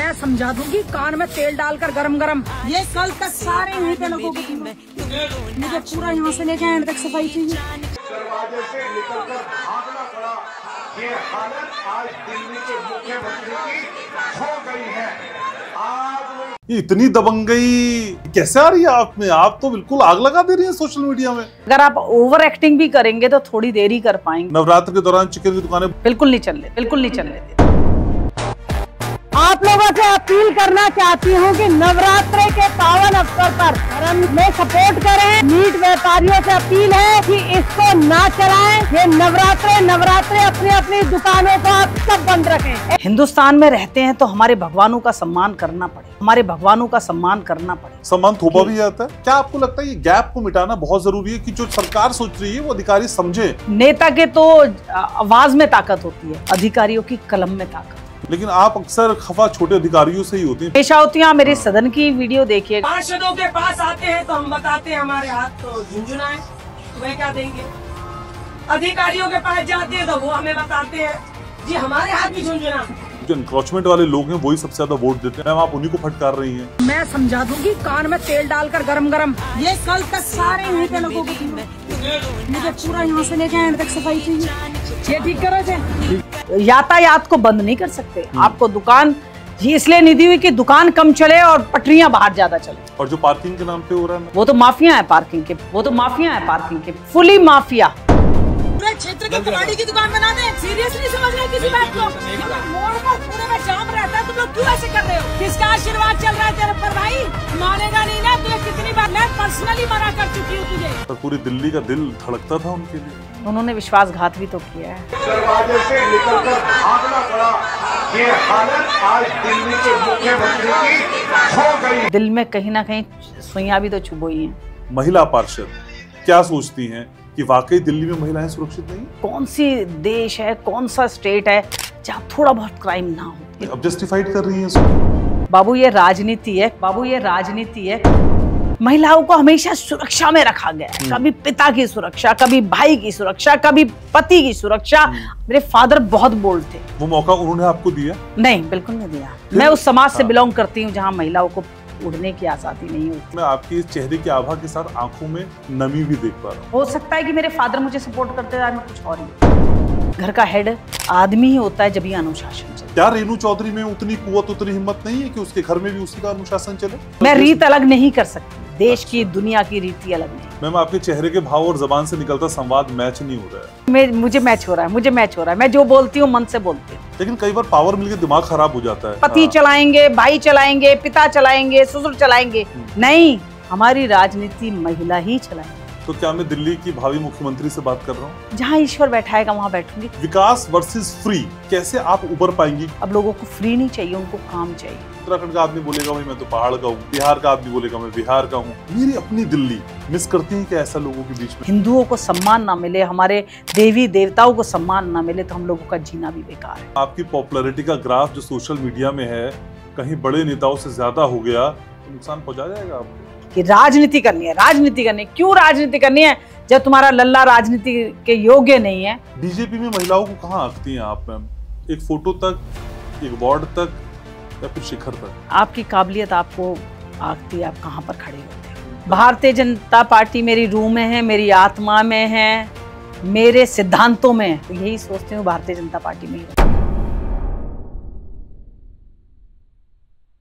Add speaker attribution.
Speaker 1: मैं समझा दूंगी, कान में तेल डालकर गरम गरम। ये कल तक सारे यहीं पे लोगों को मुझे पूरा यहाँ से लेके एंड तक सफाई चाहिए।
Speaker 2: दरवाजे से निकलकर भागना पड़ा। ये हालत आज दिल्ली के मुख्यमंत्री की हो गई है। आज
Speaker 3: इतनी दबंगई कैसे आ रही है आप में? आप तो बिल्कुल आग लगा दे रही है सोशल मीडिया में।
Speaker 1: अगर आप ओवर एक्टिंग भी करेंगे तो थोड़ी देर ही कर पाएंगे।
Speaker 3: नवरात्र के दौरान चिकन की दुकानें
Speaker 1: बिल्कुल नहीं चलने, बिल्कुल नहीं चलने देते। आप लोगों से अपील करना चाहती हूँ कि नवरात्रे के पावन अवसर पर धर्म में सपोर्ट करें। मीट व्यापारियों से अपील है कि इसको ना चलाएं। ये नवरात्रे अपनी अपनी दुकानों को आप सब बंद रखें। हिंदुस्तान में रहते हैं तो हमारे भगवानों का सम्मान करना पड़े, हमारे भगवानों का सम्मान करना पड़े।
Speaker 3: सम्मान थोपा भी जाता है। क्या आपको लगता है ये गैप को मिटाना बहुत जरूरी है कि जो सरकार सोच रही है वो अधिकारी समझे?
Speaker 1: नेता के तो आवाज में ताकत होती है, अधिकारियों की कलम में ताकत।
Speaker 3: लेकिन आप अक्सर खफा छोटे अधिकारियों से ही होती हैं।
Speaker 1: हमेशा होती हैं। मेरे सदन की वीडियो देखिए।
Speaker 4: पार्षदों के पास आते हैं तो हम बताते हैं हमारे हाथ तो झुंझुना है, वह क्या देंगे। अधिकारियों के पास जाते हैं तो वो हमें बताते हैं जी हमारे हाथ भी झुंझुना।
Speaker 3: जो एनक्रोचमेंट वाले लोग हैं वही सबसे ज्यादा वोट देते हैं। मैम आप उन्हीं को फटकार रही हैं।
Speaker 1: मैं समझा दूंगी, कान में तेल डालकर गरम गरम। ये कल तक सारे यहीं पे लोगों को मुझे पूरा यहाँ से लेके एंड तक सफाई चाहिए। ये ठीक करो जी। यातायात को बंद नहीं कर सकते। आपको दुकान ये इसलिए नहीं दी हुई कि दुकान कम चले और पटरियां बाहर ज्यादा चले।
Speaker 3: और जो पार्किंग के नाम पे हो रहा है
Speaker 1: वो तो माफिया है पार्किंग के, वो तो माफिया है पार्किंग के, फुली माफिया। पूरे क्षेत्र के कबाड़ी की दुकान बना दे। सीरियसली समझ रहे किसी बात को? मोड़ पर पूरे में जाम रहता है, तुम लोग क्यों ऐसे कर रहे हो? किसका आशीर्वाद चल रहा है तेरे पर भाई? मानेगा नहीं ना तुझे। कितनी बार मैं पर्सनली मना कर चुकी हूँ तुझे।
Speaker 3: तो पूरी दिल्ली का दिल धड़कता था उनके लिए।
Speaker 1: उन्होंने विश्वासघात भी तो किया है।
Speaker 2: दरवाजे से निकलकर भागना पड़ा। ये हालत आज दिल्ली के मुख्यमंत्री की हो गई।
Speaker 1: दिल में कहीं ना कहीं सुइयां भी तो चुभोई हैं।
Speaker 3: महिला पार्षद क्या सोचती हैं कि वाकई दिल्ली में महिलाएं सुरक्षित नहीं?
Speaker 1: कौन सी देश है, कौन सा स्टेट है जहाँ थोड़ा बहुत क्राइम ना हो?
Speaker 3: अब जस्टिफाइड कर रही हैं इसको।
Speaker 1: बाबू ये राजनीति है, बाबू ये राजनीति है। महिलाओं को हमेशा सुरक्षा में रखा गया है। कभी पिता की सुरक्षा, कभी भाई की सुरक्षा, कभी पति की सुरक्षा। मेरे फादर बहुत बोल्ड थे।
Speaker 3: वो मौका उन्होंने आपको दिया?
Speaker 1: नहीं, बिल्कुल नहीं दिया। मैं उस समाज से बिलोंग करती हूँ जहाँ महिलाओं को उड़ने की आजादी नहीं होती।
Speaker 3: मैं आपकी चेहरे की आभा के साथ आंखों में नमी भी देख पा रहा हूँ।
Speaker 1: हो सकता है कि मेरे फादर मुझे सपोर्ट करते हैं, मैं कुछ और ही। घर का हेड आदमी ही होता है जब ये अनुशासन चले।
Speaker 3: क्या रेणु चौधरी में उतनी कुव्वत, उतनी हिम्मत नहीं है कि उसके घर में भी उसी का अनुशासन चले?
Speaker 1: मैं रीत अलग नहीं कर सकती, देश की दुनिया की रीति अलग नहीं।
Speaker 3: मैम आपके चेहरे के भाव और जबान से निकलता संवाद मैच नहीं हो रहा है।
Speaker 1: मुझे मैच हो रहा है। मैं जो बोलती हूँ मन से बोलती हूँ।
Speaker 3: लेकिन कई बार पावर मिलके दिमाग खराब हो जाता है।
Speaker 1: पति चलाएंगे, भाई चलाएंगे, पिता चलाएंगे, ससुर चलाएंगे। नहीं, हमारी राजनीति महिला ही चलाएंगे।
Speaker 3: तो क्या मैं दिल्ली की भावी मुख्यमंत्री से बात कर रहा हूँ?
Speaker 1: जहाँ ईश्वर बैठाएगा वहाँ बैठूंगी।
Speaker 3: विकास वर्सेस फ्री, कैसे आप उबर पाएंगी?
Speaker 1: अब लोगों को फ्री नहीं चाहिए, उनको काम चाहिए।
Speaker 3: उत्तराखंड का आदमी बोलेगा भाई मैं तो पहाड़ का हूँ, बिहार का आदमी बोलेगा मैं बिहार का हूँ। मेरी अपनी दिल्ली मिस करती है क्या ऐसा लोगों के बीच में?
Speaker 1: हिंदुओं को सम्मान ना मिले, हमारे देवी देवताओं को सम्मान ना मिले तो हम लोगों का जीना भी बेकार है।
Speaker 3: आपकी पॉपुलैरिटी का ग्राफ जो सोशल मीडिया में है कहीं बड़े नेताओं से ज्यादा हो गया तो नुकसान पहुंचा जाएगा आपको।
Speaker 1: कि राजनीति करनी है, राजनीति करनी है। क्यों राजनीति करनी है जब तुम्हारा लल्ला राजनीति के योग्य नहीं है?
Speaker 3: बीजेपी में महिलाओं को कहाँ आंकती हैं आप मैम? एक फोटो तक, एक वार्ड तक या फिर शिखर तक?
Speaker 1: आपकी काबिलियत आपको आंकती है, आप कहाँ पर खड़े होते हैं। भारतीय जनता पार्टी मेरी रूह में है, मेरी आत्मा में है, मेरे सिद्धांतों में है। तो यही सोचती हूँ भारतीय जनता पार्टी में ही।